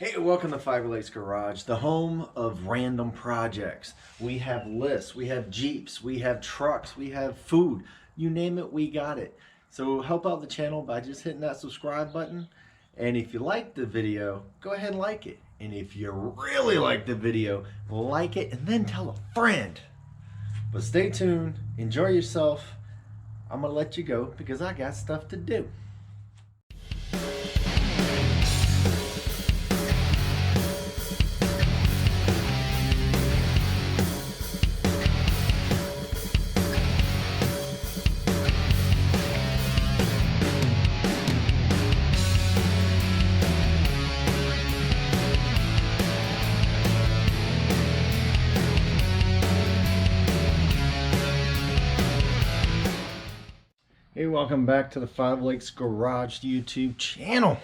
Hey, welcome to Five Lakes Garage, the home of random projects. We have lists, we have Jeeps, we have trucks, we have food. You name it, we got it. So help out the channel by just hitting that subscribe button. And if you like the video, go ahead and like it. And if you really like the video, like it and then tell a friend. But stay tuned, enjoy yourself. I'm gonna let you go because I got stuff to do. Hey, welcome back to the Five Lakes Garage YouTube channel.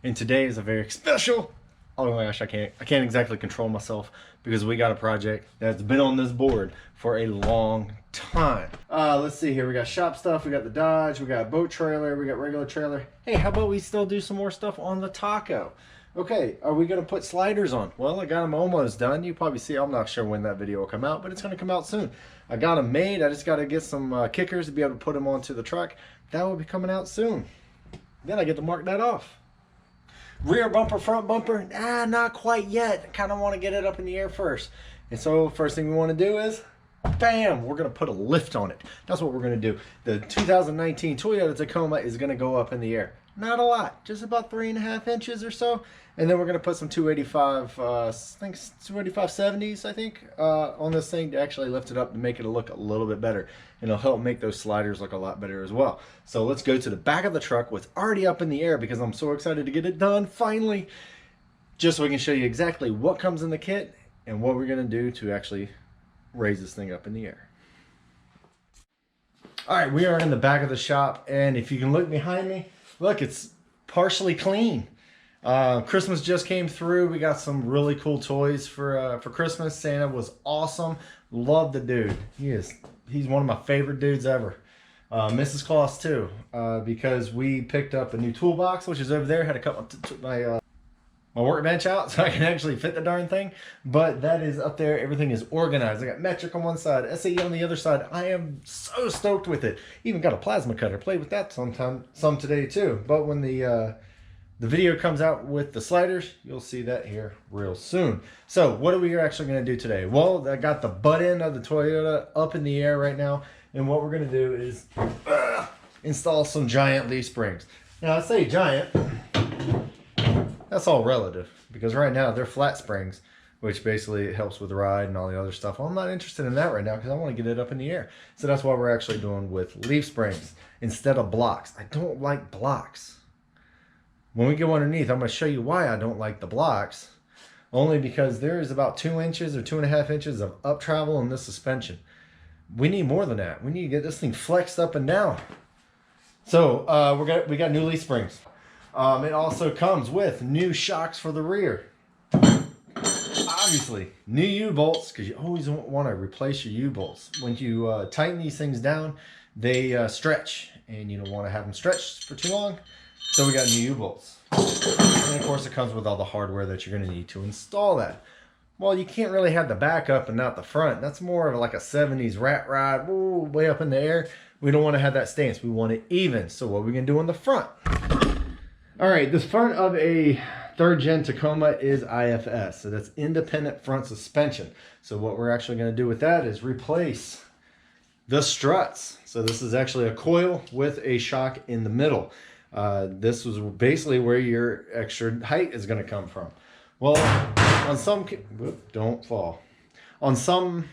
And today is a very special, oh my gosh, I can't exactly control myself because we got a project that's been on this board for a long time. Let's see here, we got shop stuff, we got the Dodge, we got a boat trailer, we got regular trailer. Hey, how about we still do some more stuff on the Taco? Okay, are we gonna put sliders on? Well, I got them almost done. You probably see, I'm not sure when that video will come out, but it's gonna come out soon. I got them made. I just gotta get some kickers to be able to put them onto the truck. That will be coming out soon. Then I get to mark that off. Rear bumper, front bumper, not quite yet. I kinda wanna get it up in the air first. And so first thing we wanna do is, bam, we're gonna put a lift on it. That's what we're gonna do. The 2019 Toyota Tacoma is gonna go up in the air. Not a lot, just about 3.5 inches or so. And then we're gonna put some 285, I think 285 70s, I think, on this thing to actually lift it up to make it look a little bit better. And it'll help make those sliders look a lot better as well. So let's go to the back of the truck, what's already up in the air because I'm so excited to get it done finally. Just so we can show you exactly what comes in the kit and what we're gonna do to actually raise this thing up in the air. All right, we are in the back of the shop, and if you can look behind me, look, it's partially clean. Christmas just came through. We got some really cool toys for Christmas. Santa was awesome. Love the dude. He's one of my favorite dudes ever. Mrs. Claus too, because we picked up a new toolbox, which is over there. Had to cut my workbench out so I can actually fit the darn thing. But that is up there. Everything is organized. I got metric on one side, SAE on the other side. I am so stoked with it. Even got a plasma cutter. Played with that some today too. But when the video comes out with the sliders, you'll see that here real soon. So what are we actually going to do today? Well, I got the butt end of the Toyota up in the air right now. And what we're going to do is install some giant leaf springs. Now I say giant. That's all relative because right now they're flat springs, which basically helps with the ride and all the other stuff. Well, I'm not interested in that right now because I want to get it up in the air. So that's what we're actually doing with leaf springs instead of blocks. I don't like blocks. When we go underneath, I'm going to show you why I don't like the blocks. Only because there is about 2 inches or 2.5 inches of up travel in this suspension. We need more than that. We need to get this thing flexed up and down. So we got new leaf springs. It also comes with new shocks for the rear. Obviously, new U-bolts, because you always want to replace your U-bolts. When you tighten these things down, they stretch, and you don't want to have them stretched for too long. So we got new U-bolts. And of course, it comes with all the hardware that you're going to need to install that. Well, you can't really have the back up and not the front. That's more of like a 70s rat rod, ooh, way up in the air. We don't want to have that stance. We want it even. So what are we going to do on the front? All right, the front of a 3rd gen Tacoma is IFS, so that's independent front suspension. So what we're actually going to do with that is replace the struts. So this is actually a coil with a shock in the middle. This was basically where your extra height is going to come from. Well, on some, don't fall. On some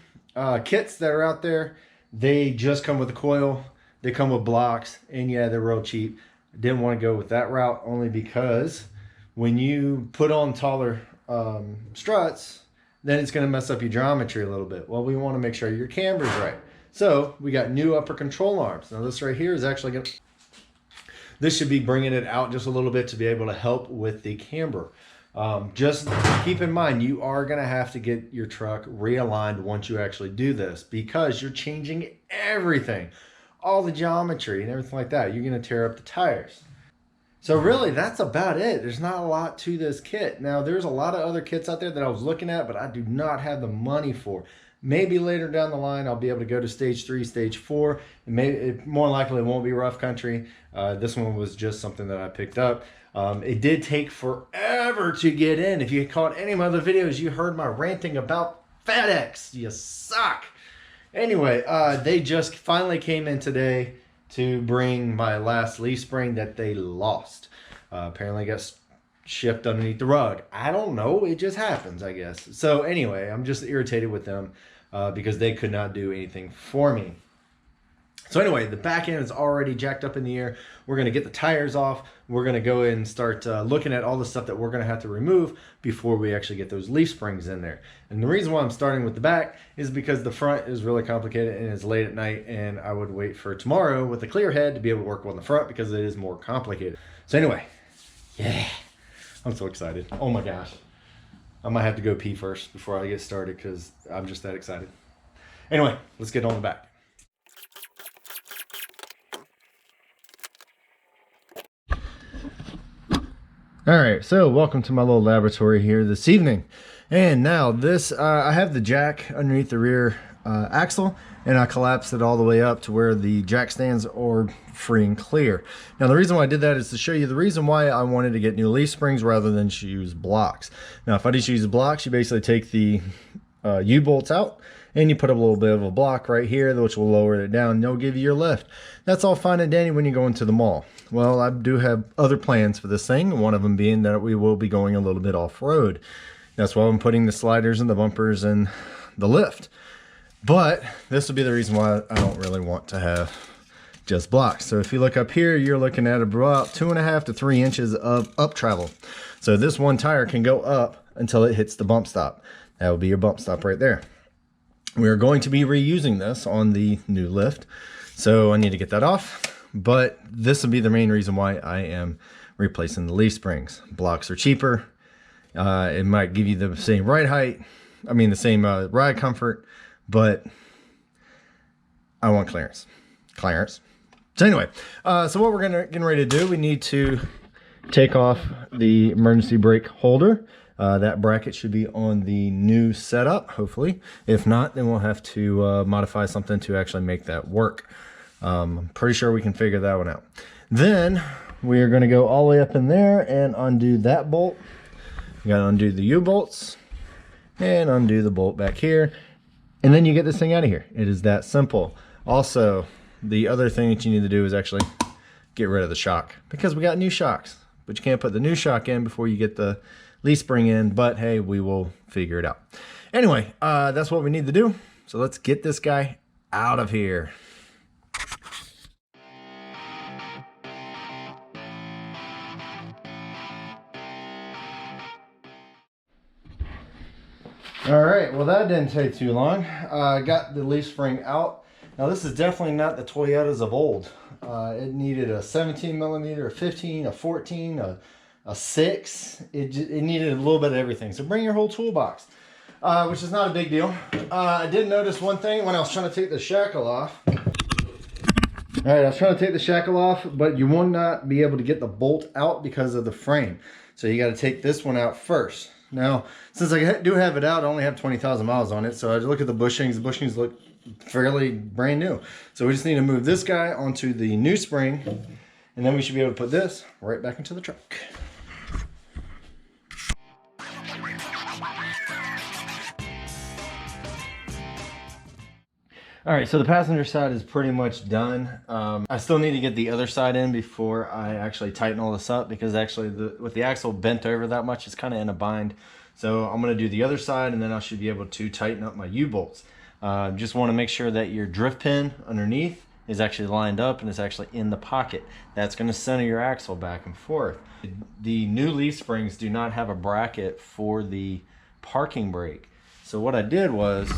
kits that are out there, they just come with a coil. They come with blocks, and yeah, they're real cheap. Didn't want to go with that route only because when you put on taller struts, then it's going to mess up your geometry a little bit. Well, we want to make sure your camber's right. So we got new upper control arms. Now this right here is actually going to, this should be bringing it out just a little bit to be able to help with the camber. Just keep in mind, you are going to have to get your truck realigned once you actually do this because you're changing everything. All the geometry and everything like that. You're going to tear up the tires. So really, that's about it. There's not a lot to this kit. Now, there's a lot of other kits out there that I was looking at, but I do not have the money for. Maybe later down the line, I'll be able to go to stage 3, stage 4. More likely it won't be rough country. This one was just something that I picked up. It did take forever to get in. If you caught any of my other videos, you heard my ranting about FedEx. You suck. Anyway, they just finally came in today to bring my last leaf spring that they lost. Apparently got shipped underneath the rug. I don't know. It just happens, I guess. So anyway, I'm just irritated with them because they could not do anything for me. So anyway, the back end is already jacked up in the air. We're going to get the tires off. We're going to go in and start looking at all the stuff that we're going to have to remove before we actually get those leaf springs in there. And the reason why I'm starting with the back is because the front is really complicated and it's late at night, and I would wait for tomorrow with a clear head to be able to work on the front because it is more complicated. So anyway, yeah, I'm so excited. Oh my gosh. I might have to go pee first before I get started because I'm just that excited. Anyway, let's get on the back. All right, so welcome to my little laboratory here this evening. And now this, I have the jack underneath the rear axle, and I collapsed it all the way up to where the jack stands are free and clear. Now the reason why I did that is to show you the reason why I wanted to get new leaf springs rather than use blocks. Now if I just use blocks, you basically take the U-bolts out and you put a little bit of a block right here, which will lower it down and they'll give you your lift. That's all fine and dandy when you go into the mall. Well, I do have other plans for this thing, one of them being that we will be going a little bit off-road. That's why I'm putting the sliders and the bumpers and the lift. But this will be the reason why I don't really want to have just blocks. So if you look up here, you're looking at about 2.5 to 3 inches of up travel. So this one tire can go up until it hits the bump stop. That will be your bump stop right there. We're going to be reusing this on the new lift, so I need to get that off. But this will be the main reason why I am replacing the leaf springs. Blocks are cheaper. It might give you the same ride height. I mean the same ride comfort, but I want clearance. So anyway, so what we're getting ready to do, we need to take off the emergency brake holder. That bracket should be on the new setup, hopefully. If not, then we'll have to modify something to actually make that work. I'm pretty sure we can figure that one out. Then we are going to go all the way up in there and undo that bolt. You got to undo the U-bolts and undo the bolt back here. And then you get this thing out of here. It is that simple. Also, the other thing that you need to do is actually get rid of the shock, because we got new shocks. But you can't put the new shock in before you get the leaf spring in, but hey, we will figure it out. Anyway, that's what we need to do. So let's get this guy out of here. All right, well that didn't take too long. I got the leaf spring out. Now this is definitely not the Toyotas of old. It needed a 17 millimeter, a 15, a 14, a 6. It needed a little bit of everything. So bring your whole toolbox, which is not a big deal. I did notice one thing when I was trying to take the shackle off. All right, I was trying to take the shackle off, but you will not be able to get the bolt out because of the frame. So you got to take this one out first. Now, since I do have it out, I only have 20,000 miles on it. So I look at the bushings. The bushings look fairly brand new. So we just need to move this guy onto the new spring, and then we should be able to put this right back into the truck. All right, so the passenger side is pretty much done. I still need to get the other side in before I actually tighten all this up, because actually with the axle bent over that much, it's kind of in a bind. So I'm gonna do the other side, and then I should be able to tighten up my U-bolts. Just wanna make sure that your drift pin underneath is actually lined up and it's actually in the pocket. That's gonna center your axle back and forth. The new leaf springs do not have a bracket for the parking brake. So what I did was,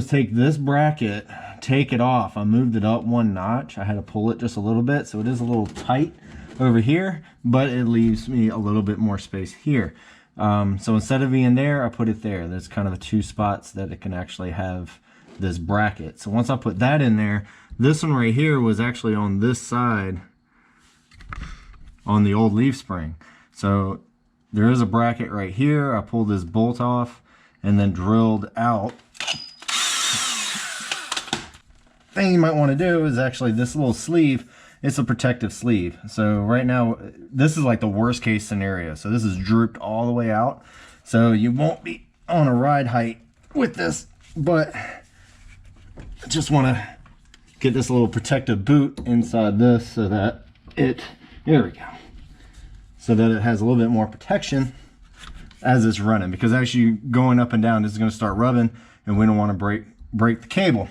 take this bracket, take it off. I moved it up one notch. I had to pull it just a little bit, so it is a little tight over here, but it leaves me a little bit more space here. So instead of being there, I put it there. There's kind of 2 spots that it can actually have this bracket. So once I put that in there, this one right here was actually on this side on the old leaf spring. So there is a bracket right here. I pulled this bolt off and then drilled out. Thing you might want to do is actually this little sleeve. It's a protective sleeve. So right now, this is like the worst case scenario. So this is drooped all the way out. So you won't be on a ride height with this, but I just want to get this little protective boot inside this so that there we go. So that it has a little bit more protection as it's running, because as you going up and down, this is going to start rubbing and we don't want to break the cable.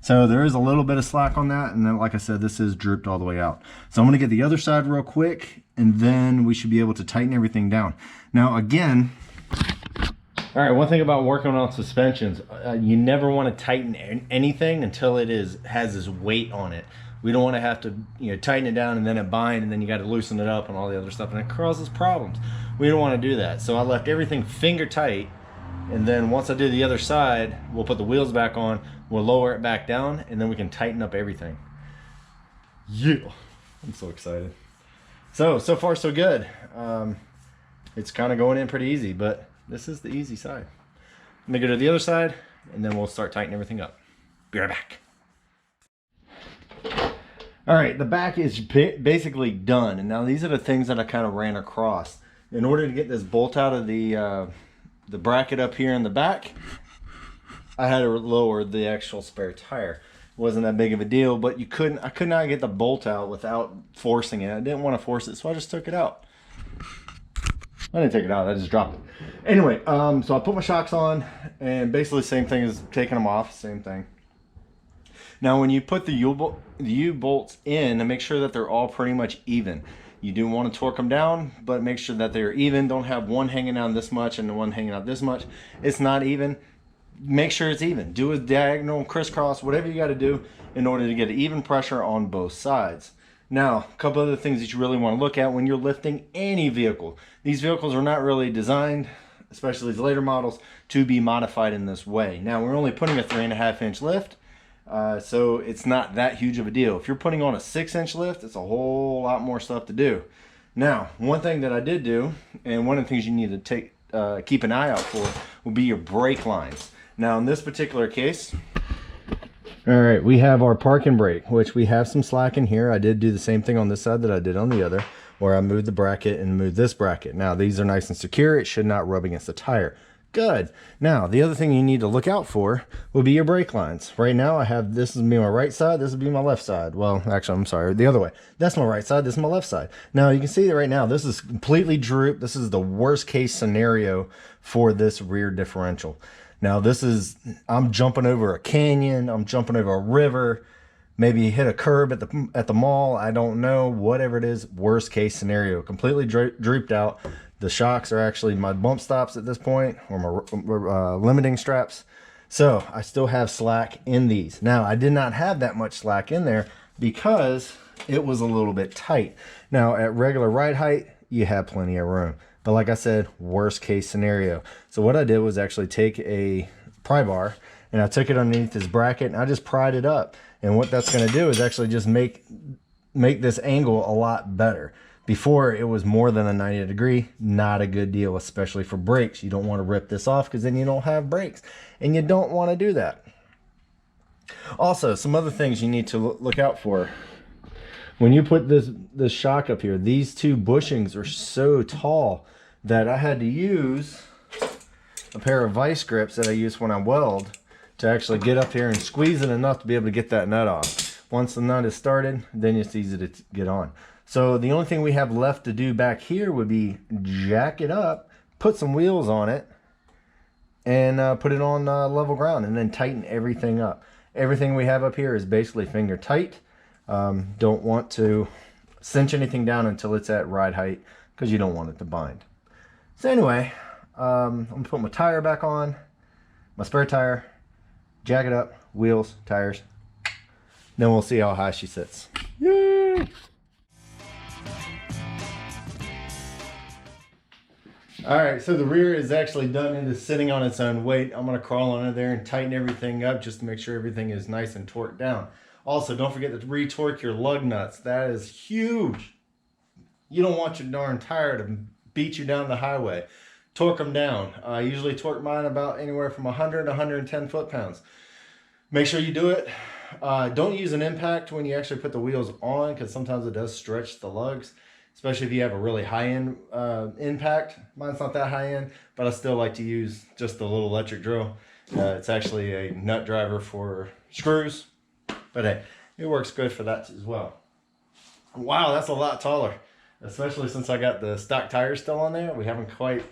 So there is a little bit of slack on that, and then like I said, this is drooped all the way out. So I'm going to get the other side real quick, and then we should be able to tighten everything down. Now again, all right, one thing about working on suspensions, you never want to tighten anything until it has this weight on it. We don't want to have to tighten it down and then it bind, and then you got to loosen it up and all the other stuff, and it causes problems. We don't want to do that. So I left everything finger tight, and then once I do the other side, we'll put the wheels back on, we'll lower it back down, and then we can tighten up everything. Yeah, I'm so excited. So far so good. It's kind of going in pretty easy, but this is the easy side. Let me go to the other side, and then we'll start tightening everything up. Be right back. All right, the back is basically done, and now these are the things that I kind of ran across. In order to get this bolt out of the bracket up here in the back, I had to lower the actual spare tire. It wasn't that big of a deal, but I could not get the bolt out without forcing it. I didn't want to force it, so I just took it out. I didn't take it out, I just dropped it. Anyway, so I put my shocks on, and basically the same thing as taking them off, same thing. Now when you put the U-bolts in, make sure that they're all pretty much even. You do want to torque them down, but make sure that they're even. Don't have one hanging out this much and the one hanging out this much. It's not even. Make sure it's even. Do a diagonal, crisscross, whatever you got to do in order to get an even pressure on both sides. Now, a couple other things that you really want to look at when you're lifting any vehicle. These vehicles are not really designed, especially these later models, to be modified in this way. Now, we're only putting a 3.5-inch lift. So it's not that huge of a deal. If you're putting on a 6-inch lift, it's a whole lot more stuff to do. Now, one thing that I did do, and one of the things you need to keep an eye out for, will be your brake lines. Now, in this particular case, all right, we have our parking brake, which we have some slack in here. I did do the same thing on this side that I did on the other, where I moved the bracket and moved this bracket. Now, these are nice and secure. It should not rub against the tire. Good. Now, the other thing you need to look out for will be your brake lines. Right now, I have this will be my right side, this will be my left side. Well, actually, I'm sorry, the other way. That's my right side, this is my left side. Now, you can see that right now, this is completely drooped. This is the worst case scenario for this rear differential. Now, I'm jumping over a canyon, I'm jumping over a river, maybe hit a curb at the mall, I don't know, whatever it is, worst case scenario. Completely drooped out. The shocks are actually my bump stops at this point, or my limiting straps. So I still have slack in these. Now, I did not have that much slack in there because it was a little bit tight. Now, at regular ride height, you have plenty of room. But like I said, worst case scenario. So what I did was actually take a pry bar, and I took it underneath this bracket, and I just pried it up. And what that's going to do is actually just make this angle a lot better. Before, it was more than a 90 degree, not a good deal, especially for brakes. You don't want to rip this off because then you don't have brakes, and you don't want to do that. Also, some other things you need to look out for. When you put this shock up here, these two bushings are so tall that I had to use a pair of vice grips that I use when I weld to actually get up here and squeeze it enough to be able to get that nut off. Once the nut is started, then it's easy to get on. So the only thing we have left to do back here would be jack it up, put some wheels on it, and put it on level ground, and then tighten everything up. Everything we have up here is basically finger tight. Don't want to cinch anything down until it's at ride height because you don't want it to bind. So anyway, I'm going to put my tire back on, my spare tire, jack it up, wheels, tires. Then we'll see how high she sits. Yay! All right, so the rear is actually done and is sitting on its own weight. I'm going to crawl under there and tighten everything up just to make sure everything is nice and torqued down. Also, don't forget to re-torque your lug nuts. That is huge. You don't want your darn tire to beat you down the highway. Torque them down. I usually torque mine about anywhere from 100 to 110 foot-pounds. Make sure you do it. Don't use an impact when you actually put the wheels on, because sometimes it does stretch the lugs, especially if you have a really high-end impact. Mine's not that high-end, but I still like to use just the little electric drill. It's actually a nut driver for screws, but hey, it works good for that as well. Wow, that's a lot taller, especially since I got the stock tires still on there. We haven't quite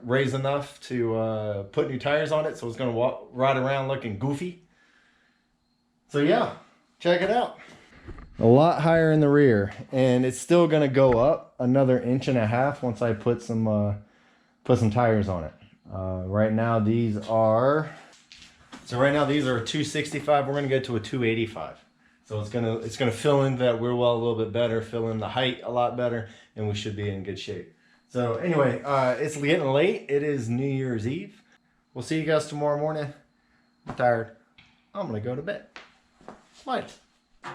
raised enough to put new tires on it, so it's going to ride around looking goofy. So yeah, check it out. A lot higher in the rear, and it's still going to go up another 1.5 inches once I put some tires on it. Right now these are 265. We're going to go to a 285. So it's gonna fill in that wheel well a little bit better, fill in the height a lot better, and we should be in good shape. So anyway, it's getting late. It is New Year's Eve. We'll see you guys tomorrow morning. I'm tired. I'm gonna go to bed. Bye. All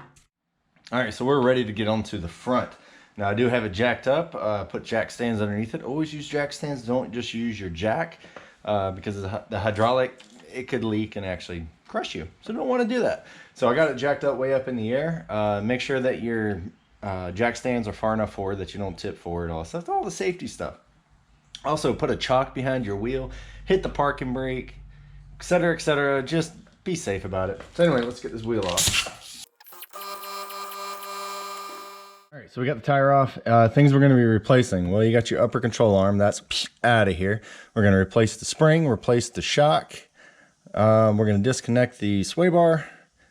right, so we're ready to get onto the front. Now I do have it jacked up. Put jack stands underneath it. Always use jack stands. Don't just use your jack because the hydraulic, it could leak and actually crush you. So don't want to do that. So I got it jacked up way up in the air. Make sure that your jack stands are far enough forward that you don't tip forward. All the safety stuff. Also, put a chalk behind your wheel. Hit the parking brake, etc., etc. Just be safe about it. So anyway, let's get this wheel off. All right, so we got the tire off. Things we're going to be replacing. Well, you got your upper control arm. That's out of here. We're going to replace the spring, replace the shock. We're going to disconnect the sway bar,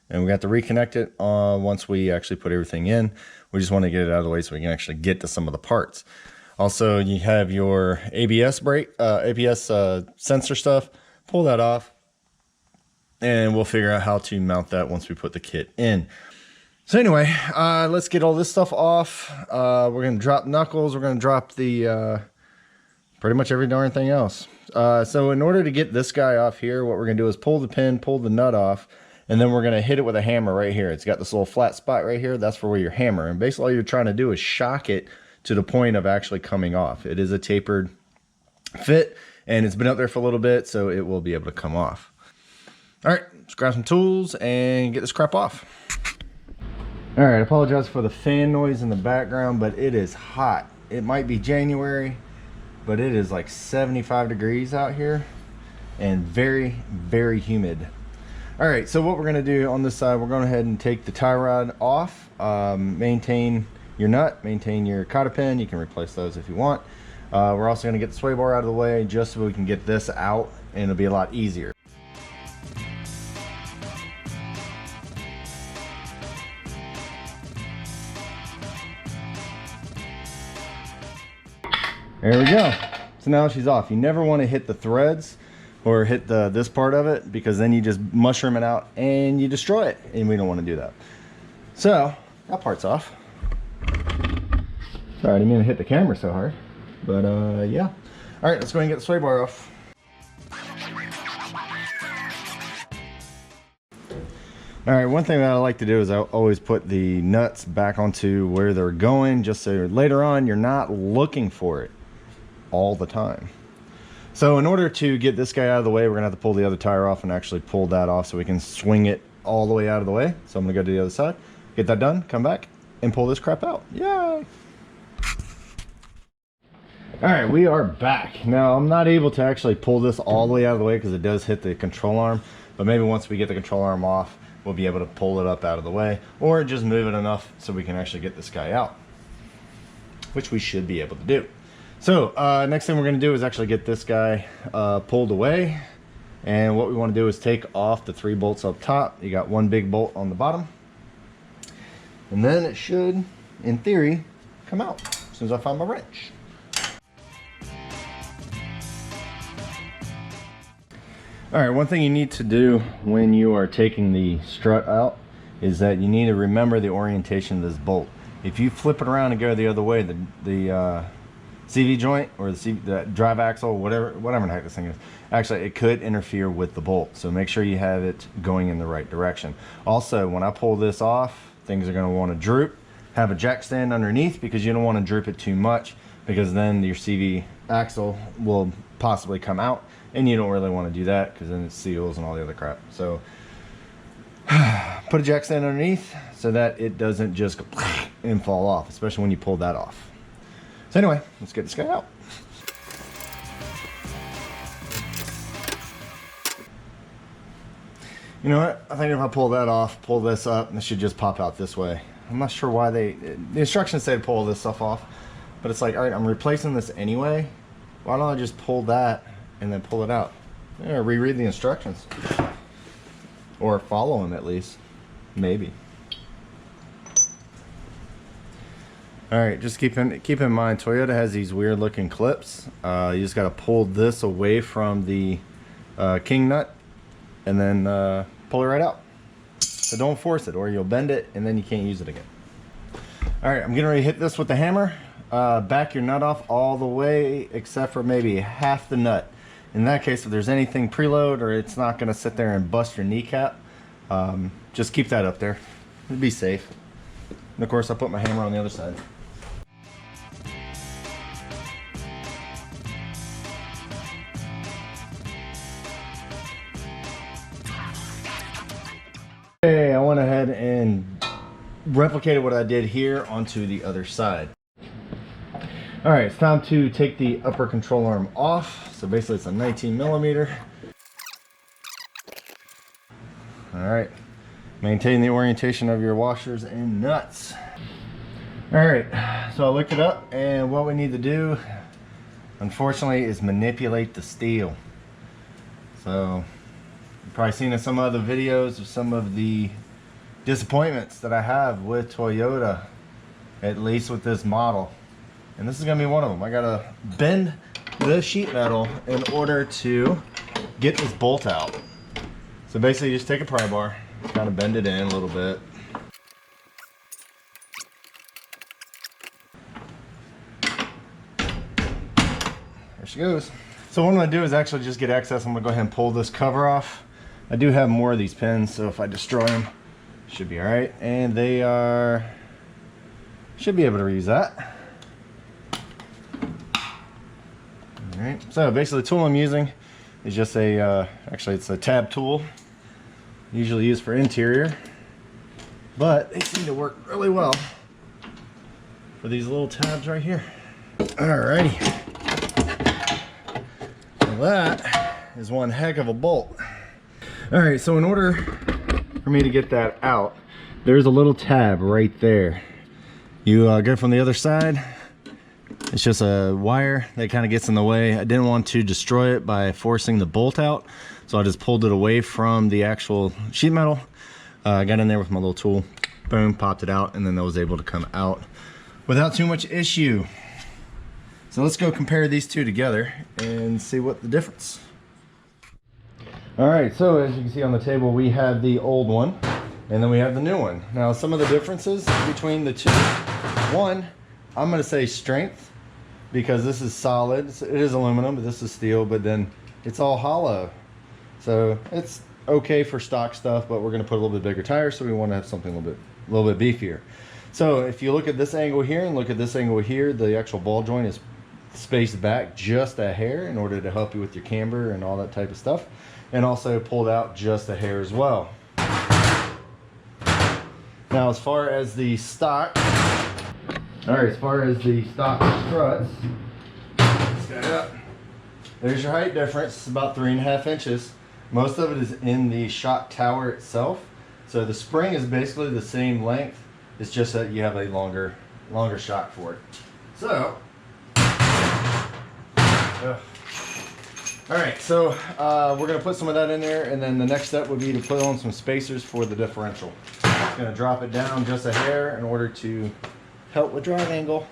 and we got to reconnect it once we actually put everything in. We just want to get it out of the way so we can actually get to some of the parts. Also, you have your ABS brake, ABS sensor stuff. Pull that off, and we'll figure out how to mount that once we put the kit in. So anyway, let's get all this stuff off. We're going to drop knuckles. We're going to drop the pretty much every darn thing else. So in order to get this guy off here, what we're going to do is pull the pin, pull the nut off, and then we're going to hit it with a hammer right here. It's got this little flat spot right here. That's for where your hammer. And basically all you're trying to do is shock it to the point of actually coming off. It is a tapered fit, and it's been up there for a little bit, so it will be able to come off. All right, let's grab some tools and get this crap off. All right, I apologize for the fan noise in the background, but it is hot. It might be January, but it is like 75 degrees out here and very, very humid. All right, so what we're gonna do on this side, we're going ahead and take the tie rod off, maintain your nut, maintain your cotter pin. You can replace those if you want. We're also gonna get the sway bar out of the way just so we can get this out, and it'll be a lot easier. There we go. So now she's off. You never want to hit the threads or hit this part of it, because then you just mushroom it out and you destroy it, and we don't want to do that. So that part's off. Sorry, I didn't mean to hit the camera so hard, but yeah. All right, let's go ahead and get the sway bar off. All right, one thing that I like to do is I always put the nuts back onto where they're going, just so later on you're not looking for it all the time. So in order to get this guy out of the way, we're gonna have to pull the other tire off and actually pull that off so we can swing it all the way out of the way. So I'm gonna go to the other side, get that done, come back and pull this crap out. Yay! All right, we are back. Now I'm not able to actually pull this all the way out of the way because it does hit the control arm, but maybe once we get the control arm off, we'll be able to pull it up out of the way, or just move it enough so we can actually get this guy out, which we should be able to do. So next thing we're going to do is actually get this guy pulled away, and what we want to do is take off the 3 bolts up top. You got 1 big bolt on the bottom, and then it should, in theory, come out as soon as I find my wrench. All right, one thing you need to do when you are taking the strut out is that you need to remember the orientation of this bolt. If you flip it around and go the other way, the CV joint or the drive axle, whatever the heck this thing is, actually it could interfere with the bolt. So make sure you have it going in the right direction. Also, when I pull this off, things are going to want to droop. have a jack stand underneath because you don't want to drip it too much, because then your CV axle will possibly come out, and you don't really want to do that because then it seals and all the other crap. So put a jack stand underneath so that it doesn't just go and fall off, especially when you pull that off. So anyway, let's get this guy out. You know what? I think if I pull that off, pull this up, and it should just pop out this way. I'm not sure why the instructions say to pull this stuff off, but it's like, all right, I'm replacing this anyway. Why don't I just pull that and then pull it out? Yeah, reread the instructions. Or follow them at least. Maybe. All right, just keep in mind, Toyota has these weird looking clips. You just got to pull this away from the king nut and then pull it right out. So don't force it or you'll bend it and then you can't use it again. All right, I'm getting ready to hit this with the hammer. Back your nut off all the way except for maybe half the nut. In that case, if there's anything preload or it's not gonna sit there and bust your kneecap, just keep that up there. It'd be safe. And of course, I'll put my hammer on the other side. Okay, I went ahead and replicated what I did here onto the other side. All right, it's time to take the upper control arm off. So basically it's a 19 millimeter. All right, maintain the orientation of your washers and nuts. All right, so I looked it up, and what we need to do, unfortunately, is manipulate the steel. So you've probably seen in some other videos of some of the disappointments that I have with Toyota, at least with this model. And this is gonna be one of them. I gotta bend the sheet metal in order to get this bolt out. So basically you just take a pry bar, kind of bend it in a little bit. There she goes. So what I'm gonna do is actually just get access. I'm gonna go ahead and pull this cover off. I do have more of these pins, so if I destroy them, should be all right. And they should be able to reuse that. All right, so basically the tool I'm using is just actually it's a tab tool, usually used for interior, but they seem to work really well for these little tabs right here. Alrighty, well, that is one heck of a bolt. All right, so in order for me to get that out, there's a little tab right there. You go from the other side. It's just a wire that kind of gets in the way. I didn't want to destroy it by forcing the bolt out, so I just pulled it away from the actual sheet metal. I got in there with my little tool, boom, popped it out, and then that was able to come out without too much issue. So let's go compare these two together and see what the difference. All right, so as you can see on the table, we have the old one and then we have the new one. Now, some of the differences between the two. One, I'm gonna say strength, because this is solid. It is aluminum, but this is steel, but then it's all hollow. So it's okay for stock stuff, but we're gonna put a little bit bigger tires, so we wanna have something a little bit beefier. So if you look at this angle here and look at this angle here, the actual ball joint is spaced back just a hair in order to help you with your camber and all that type of stuff. And also pulled out just a hair as well. Now, as far as the stock, struts, let's get it up. There's your height difference. It's about 3.5 inches. Most of it is in the shock tower itself. So the spring is basically the same length. It's just that you have a longer shock for it. So, all right, so we're gonna put some of that in there, and then the next step would be to put on some spacers for the differential. Just gonna drop it down just a hair in order to help with drive angle.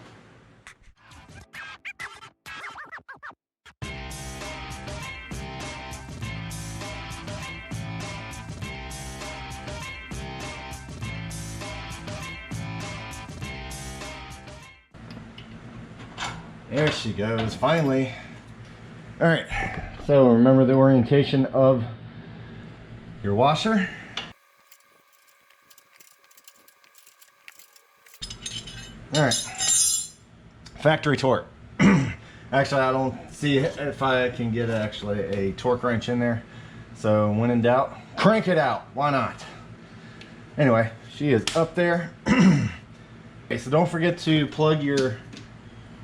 There she goes, finally. All right, so remember the orientation of your washer. All right, factory torque. Actually, I don't see if I can get actually a torque wrench in there. So when in doubt, crank it out. Why not? Anyway, she is up there. Okay, so don't forget to plug your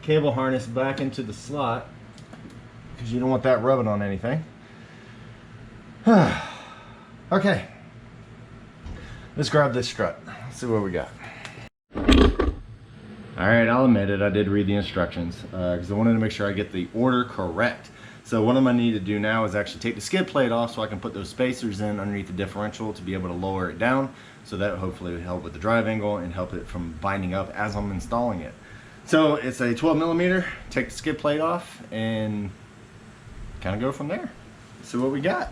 cable harness back into the slot because you don't want that rubbing on anything. Okay, let's grab this strut. Let's see what we got. All right, I'll admit it, I did read the instructions because I wanted to make sure I get the order correct. So what I'm gonna need to do now is actually take the skid plate off so I can put those spacers in underneath the differential to be able to lower it down. So that hopefully will help with the drive angle and help it from binding up as I'm installing it. So it's a 12 millimeter, take the skid plate off and kind of go from there. See what we got.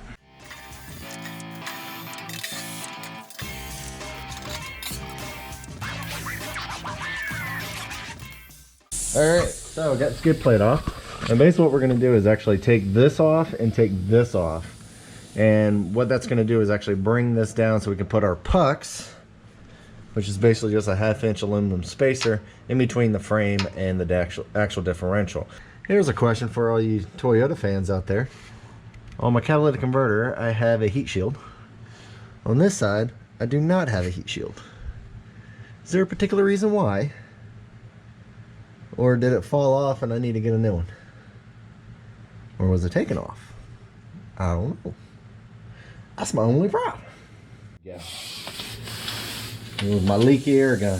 All right, so got the skid plate off. And basically what we're gonna do is actually take this off and take this off. And what that's gonna do is actually bring this down so we can put our pucks, which is basically just a 1/2 inch aluminum spacer in between the frame and the actual differential. Here's a question for all you Toyota fans out there. On my catalytic converter, I have a heat shield. On this side, I do not have a heat shield. Is there a particular reason why? Or did it fall off and I need to get a new one? Or was it taken off? I don't know. That's my only problem. Yeah. With my leaky air gun.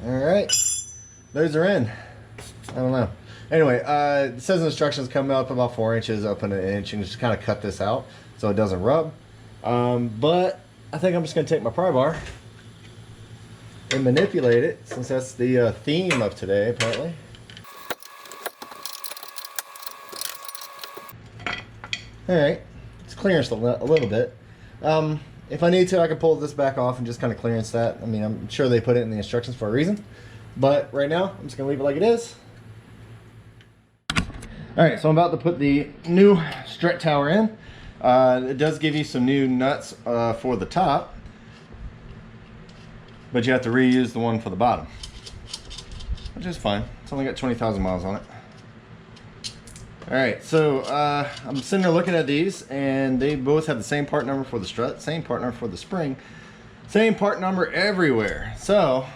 Alright, those are in. I don't know. Anyway, it says instructions come up about 4 inches, open an inch, and just kind of cut this out so it doesn't rub. But I think I'm just going to take my pry bar and manipulate it, since that's the theme of today, apparently. Alright, it's clearance a little bit. If I need to, I can pull this back off and just kind of clearance that. I mean, I'm sure they put it in the instructions for a reason. But right now, I'm just going to leave it like it is. Alright, so I'm about to put the new strut tower in. It does give you some new nuts for the top. But you have to reuse the one for the bottom. Which is fine. It's only got 20,000 miles on it. Alright, so I'm sitting there looking at these, and they both have the same part number for the strut, same part number for the spring, same part number everywhere. So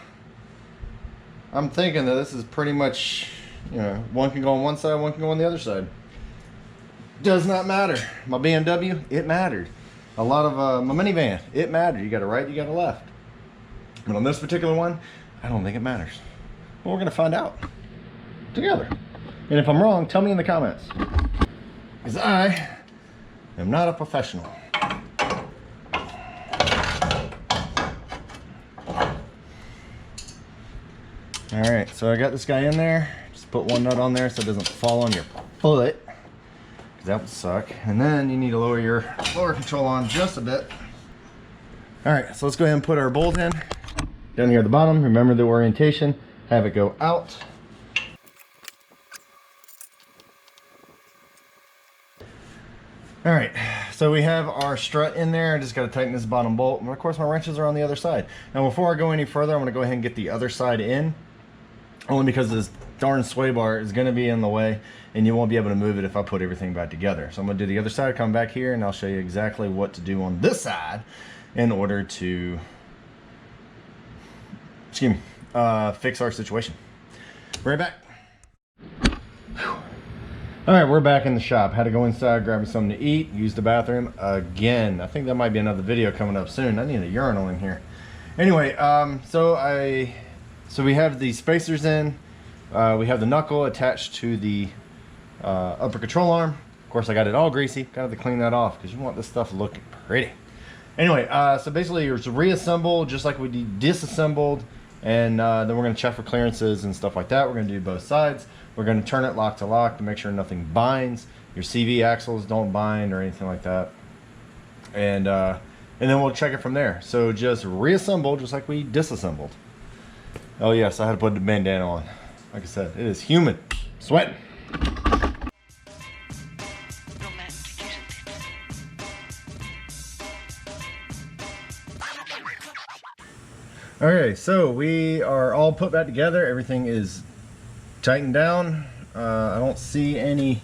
I'm thinking that this is pretty much, you know, one can go on one side, one can go on the other side. Does not matter. My BMW, it mattered. A lot of my minivan, it mattered. You got a right, you got a left. But on this particular one, I don't think it matters. Well, we're gonna find out together. And if I'm wrong, tell me in the comments. Because I am not a professional. Alright, so I got this guy in there. Just put one nut on there so it doesn't fall on your foot. Because that would suck. And then you need to lower your lower control on just a bit. Alright, so let's go ahead and put our bolt in. Down here at the bottom, remember the orientation. Have it go out. Alright, so we have our strut in there. I just got to tighten this bottom bolt. And of course my wrenches are on the other side. Now before I go any further, I'm going to go ahead and get the other side in. Only because this darn sway bar is going to be in the way and you won't be able to move it if I put everything back together. So I'm going to do the other side, come back here, and I'll show you exactly what to do on this side in order to, excuse me, fix our situation. Right back. Alright, we're back in the shop. Had to go inside, grab me something to eat, use the bathroom again. I think that might be another video coming up soon. I need a urinal in here. Anyway, so we have the spacers in. We have the knuckle attached to the upper control arm. Of course, I got it all greasy. Got to clean that off because you want this stuff looking pretty. Anyway, so basically it's reassembled just like we disassembled, and then we're going to check for clearances and stuff like that. We're going to do both sides. We're going to turn it lock to lock to make sure nothing binds, your CV axles don't bind or anything like that. And then we'll check it from there. So just reassemble just like we disassembled. Oh yes, I had to put the bandana on. Like I said, it is humid. Sweating. Okay, so we are all put back together. Everything is tightened down. I don't see any.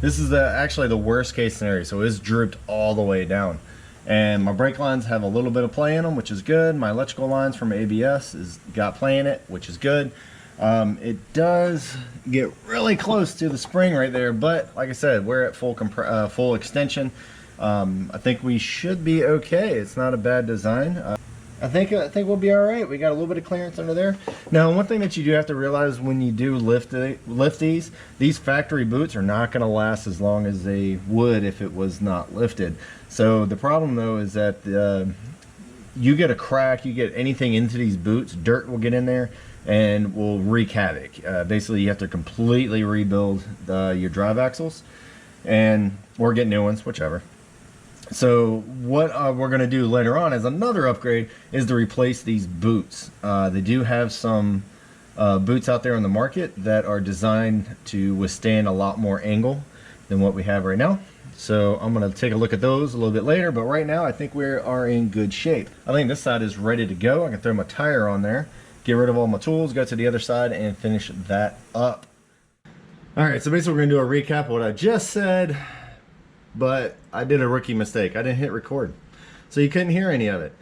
This is actually the worst case scenario. So it's drooped all the way down. And my brake lines have a little bit of play in them, which is good. My electrical lines from ABS is got play in it, which is good. It does get really close to the spring right there, but like I said, we're at full extension. I think we should be okay. It's not a bad design. I think we'll be all right. We got a little bit of clearance under there. Now, one thing that you do have to realize when you do lift these factory boots are not going to last as long as they would if it was not lifted. So the problem though is that you get a crack, you get anything into these boots, dirt will get in there and will wreak havoc. Basically, you have to completely rebuild your drive axles, or get new ones, whichever. So what we're going to do later on as another upgrade is to replace these boots. They do have some boots out there on the market that are designed to withstand a lot more angle than what we have right now. So I'm going to take a look at those a little bit later, but right now I think we are in good shape. I think this side is ready to go. I can throw my tire on there, get rid of all my tools, go to the other side and finish that up. Alright, so basically we're going to do a recap of what I just said. But I did a rookie mistake. I didn't hit record, so you couldn't hear any of it.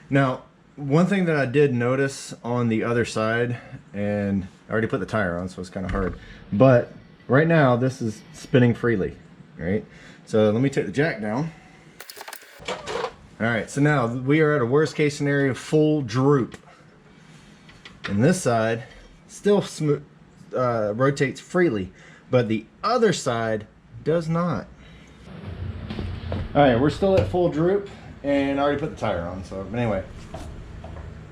Now, one thing that I did notice on the other side, and I already put the tire on, so it's kind of hard, but right now this is spinning freely, right? So let me take the jack down. All right, so now we are at a worst case scenario, full droop. And this side still rotates freely, but the other side does not. All right, we're still at full droop, and I already put the tire on. So, but anyway,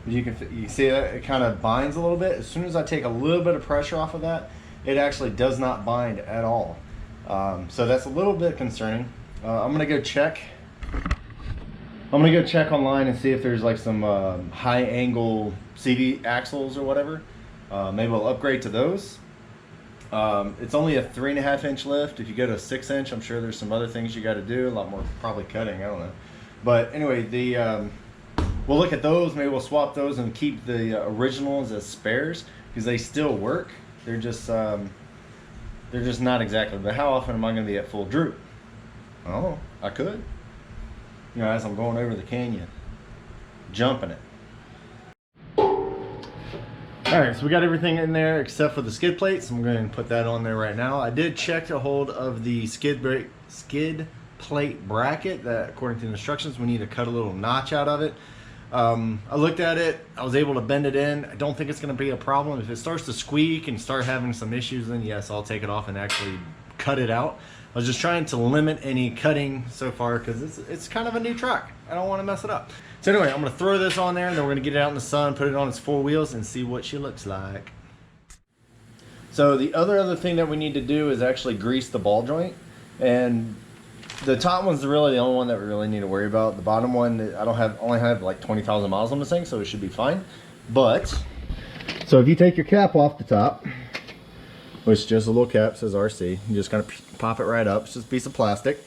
you see that it kind of binds a little bit. As soon as I take a little bit of pressure off of that, it actually does not bind at all. So that's a little bit concerning. I'm gonna go check. I'm gonna go check online and see if there's like some high angle CV axles or whatever. Maybe we'll upgrade to those. It's only a 3.5 inch lift. If you go to a 6 inch, I'm sure there's some other things you got to do. A lot more probably cutting. I don't know. But anyway, we'll look at those. Maybe we'll swap those and keep the originals as spares because they still work. They're just not exactly. But how often am I going to be at full droop? Oh, I could. You know, as I'm going over the canyon, jumping it. Alright, so we got everything in there except for the skid plates. I'm going to put that on there right now. I did check a hold of the skid plate bracket that, according to the instructions, we need to cut a little notch out of it. I looked at it. I was able to bend it in. I don't think it's going to be a problem. If it starts to squeak and start having some issues, then yes, I'll take it off and actually cut it out. I was just trying to limit any cutting so far because it's kind of a new truck. I don't want to mess it up. So anyway, I'm going to throw this on there and then we're going to get it out in the sun, put it on its 4 wheels and see what she looks like. So the other thing that we need to do is actually grease the ball joint. And the top one's really the only one that we really need to worry about. The bottom one, only have like 20,000 miles on this thing, so it should be fine. But, so if you take your cap off the top, which is just a little cap, says RC, you just kind of pop it right up. It's just a piece of plastic.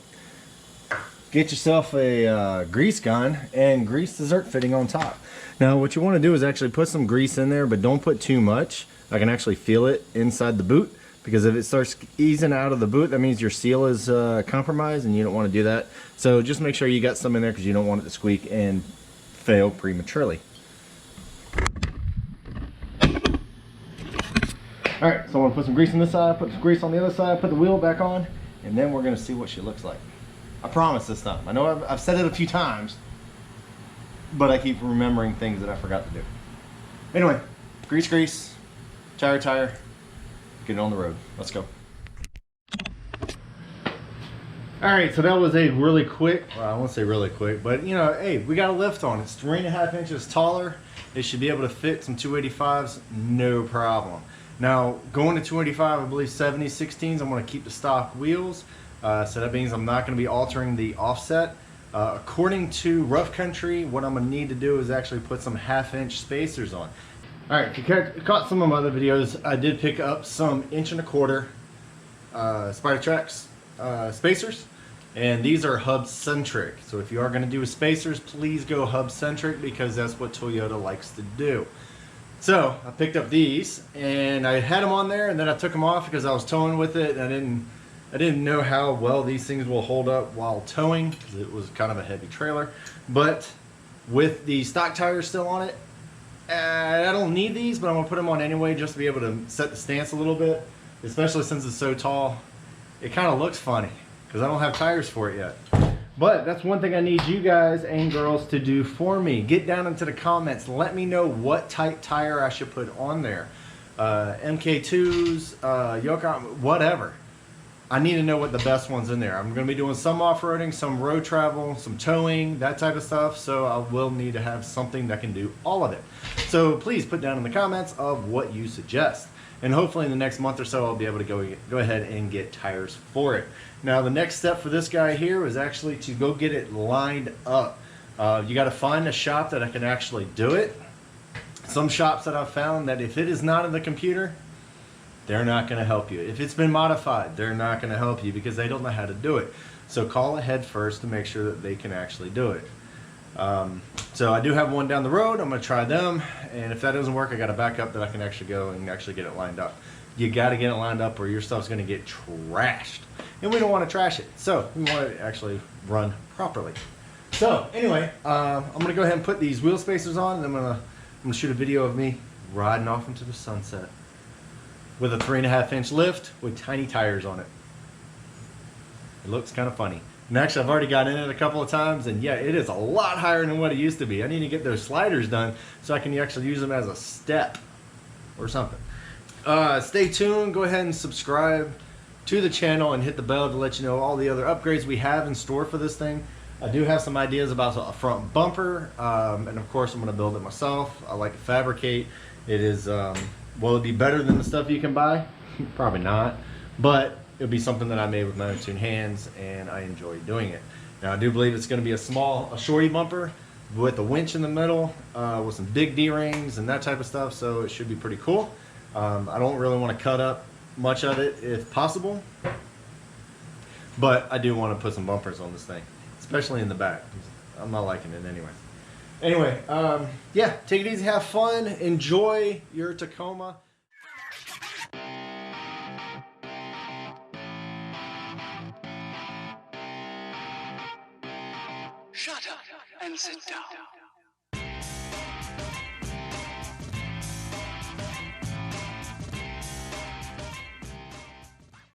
Get yourself a grease gun and grease the Zerk fitting on top. Now what you want to do is actually put some grease in there, but don't put too much. I can actually feel it inside the boot, because if it starts easing out of the boot, that means your seal is compromised and you don't want to do that. So just make sure you got some in there because you don't want it to squeak and fail prematurely. Alright, so I'm going to put some grease on this side, put some grease on the other side, put the wheel back on, and then we're going to see what she looks like. I promise this time. I know I've said it a few times, but I keep remembering things that I forgot to do. Anyway, grease, tire, get it on the road. Let's go. Alright, so that was a really quick, well, I won't say really quick, but you know, hey, we got a lift on. It's 3.5 inches taller. It should be able to fit some 285s, no problem. Now, going to 285, I believe 70/16s, I'm going to keep the stock wheels. So that means I'm not going to be altering the offset. According to Rough Country, what I'm going to need to do is actually put some 1/2-inch spacers on. Alright, if you caught some of my other videos, I did pick up some 1.25" Spider Tracks spacers. And these are hub centric. So if you are going to do spacers, please go hub centric because that's what Toyota likes to do. So I picked up these and I had them on there, and then I took them off because I was towing with it. And I didn't know how well these things will hold up while towing because it was kind of a heavy trailer. But with the stock tires still on it, I don't need these, but I'm gonna put them on anyway just to be able to set the stance a little bit, especially since it's so tall. It kind of looks funny because I don't have tires for it yet. But that's one thing I need you guys and girls to do for me. Get down into the comments. Let me know what type tire I should put on there. MK2s, Yokohama, whatever. I need to know what the best one's in there. I'm going to be doing some off-roading, some road travel, some towing, that type of stuff. So I will need to have something that can do all of it. So please put down in the comments of what you suggest. And hopefully in the next month or so, I'll be able to go ahead and get tires for it. Now, the next step for this guy here is actually to go get it lined up. You got to find a shop that I can actually do it. Some shops that I've found that if it is not in the computer, they're not going to help you. If it's been modified, they're not going to help you because they don't know how to do it. So call ahead first to make sure that they can actually do it. So I do have one down the road. I'm going to try them, and if that doesn't work, I got a backup that I can actually go and actually get it lined up. You got to get it lined up or your stuff's going to get trashed, and we don't want to trash it. So we want it to actually run properly. So anyway, I'm going to go ahead and put these wheel spacers on, and I'm going to shoot a video of me riding off into the sunset with a 3.5-inch lift with tiny tires on it. It looks kind of funny. And actually, I've already got in it a couple of times, and yeah, it is a lot higher than what it used to be. I need to get those sliders done so I can actually use them as a step or something. Stay tuned. Go ahead and subscribe to the channel and hit the bell to let you know all the other upgrades we have in store for this thing. I do have some ideas about a front bumper, and of course, I'm going to build it myself. I like to fabricate. It is, will it be better than the stuff you can buy? Probably not, but it'll be something that I made with my own two hands, and I enjoy doing it. Now, I do believe it's going to be a shorty bumper with a winch in the middle, with some big D-rings and that type of stuff, so it should be pretty cool. I don't really want to cut up much of it if possible, but I do want to put some bumpers on this thing, especially in the back. I'm not liking it anyway. Anyway, yeah, take it easy, have fun, enjoy your Tacoma. Shut up and sit down.